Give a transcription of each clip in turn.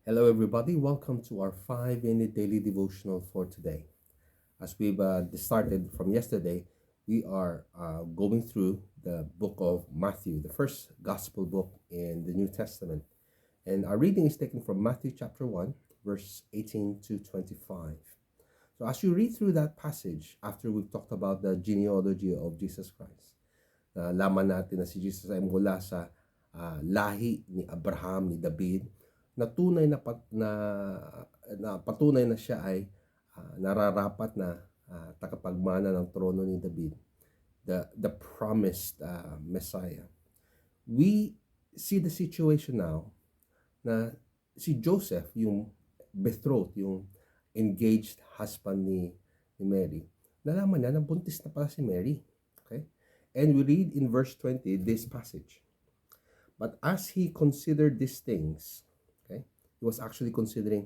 Hello, everybody. Welcome to our 5 minute daily devotional for today. As we've started from yesterday, we are going through the book of Matthew, the first gospel book in the New Testament. And our reading is taken from Matthew chapter 1, verse 18 to 25. So, as you read through that passage, after we've talked about the genealogy of Jesus Christ, laman natin na si Jesus ay mula sa lahi ni Abraham, ni David, na tunay na patunay na siya ay nararapat na tagapagmana ng trono ni David, the promised Messiah. We see the situation now na si Joseph, yung betrothed, yung engaged husband ni Mary, nalaman niya na buntis na pala si Mary. Okay? And we read in verse 20 this passage. But as he considered these things, okay, he was actually considering,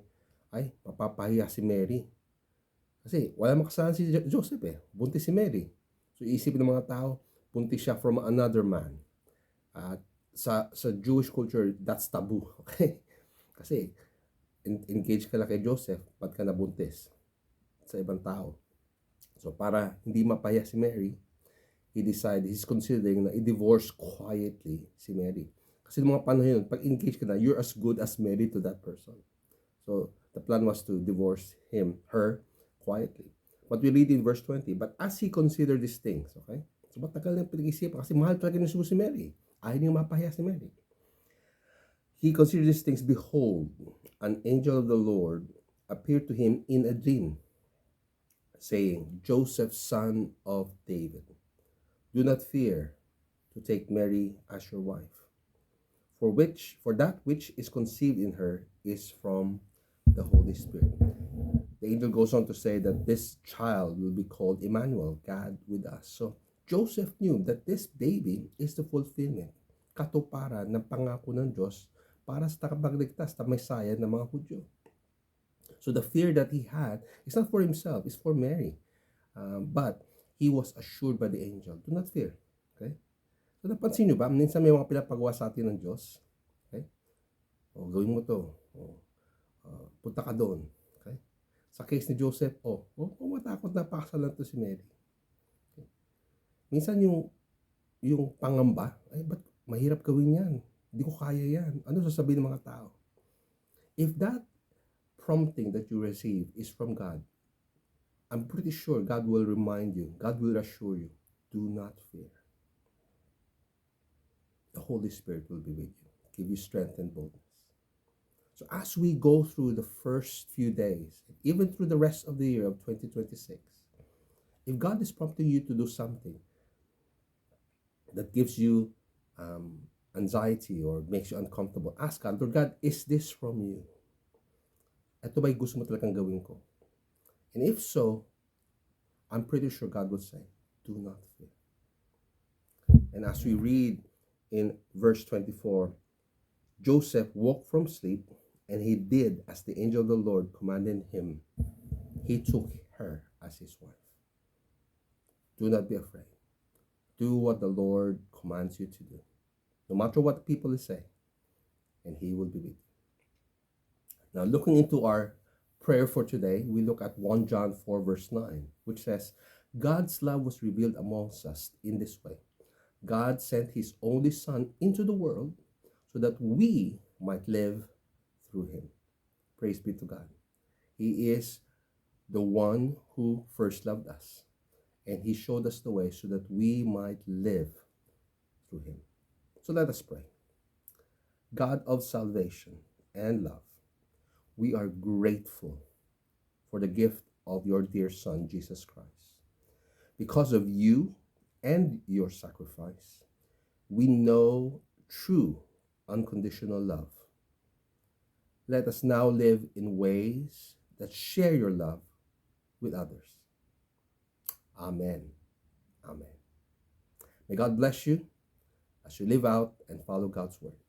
ay, mapapahiya si Mary. Kasi wala makasalanan si Joseph buntis si Mary. So iisipin ng mga tao, buntis siya from another man. At sa Jewish culture, that's taboo. Okay? Kasi engaged ka lang kay Joseph, ba't ka nabuntis sa ibang tao? So para hindi mapahiya si Mary, he's considering na i-divorce quietly si Mary. Kasi mga panahon yun, pag engaged ka na, you're as good as married to that person. So, the plan was to divorce her, quietly. But we read in verse 20, but as he considered these things, okay? So, matagal na pinag-isipan kasi mahal talaga niya si Mary. Ayaw niya mapahiya si Mary. He considered these things, behold, an angel of the Lord appeared to him in a dream, saying, Joseph, son of David, do not fear to take Mary as your wife. For that which is conceived in her is from the Holy Spirit. The angel goes on to say that this child will be called Emmanuel, God with us. So Joseph knew that this baby is the fulfillment, katuparan ng pangako ng Diyos para sa tagapagligtas na Messiah ng mga Hudyo. So the fear that he had is not for himself, it's for Mary. But he was assured by the angel, do not fear. Okay? So napansin nyo ba, minsan may mga pinapagawa sa atin ng Diyos. Okay? O, gawin mo to. O, punta ka doon. Okay? Sa case ni Joseph, matakot na pakasalan to si Mary. Okay? Minsan yung pangamba, ay ba't mahirap gawin yan? Hindi ko kaya yan. Ano sasabihin ng mga tao? If that prompting that you receive is from God, I'm pretty sure God will remind you, God will assure you, do not fear. The Holy Spirit will be with you, give you strength and boldness. So as we go through the first few days, even through the rest of the year of 2026, if God is prompting you to do something that gives you anxiety or makes you uncomfortable, ask God, Lord God, is this from you? Ito ba'y gusto mo talagang gawin ko? And if so, I'm pretty sure God will say, do not fear. And as we read in verse 24, Joseph woke from sleep, and he did as the angel of the Lord commanded him. He took her as his wife. Do not be afraid. Do what the Lord commands you to do, no matter what people say, and he will be with you. Now, looking into our prayer for today, we look at 1 John 4, verse 9, which says, God's love was revealed amongst us in this way. God sent his only Son into the world so that we might live through him. Praise be to God. He is the one who first loved us, and he showed us the way so that we might live through him. So let us pray. God of salvation and love, we are grateful for the gift of your dear Son, Jesus Christ. Because of you and your sacrifice, we know true unconditional love. Let us now live in ways that share your love with others. Amen. Amen. May God bless you as you live out and follow God's word.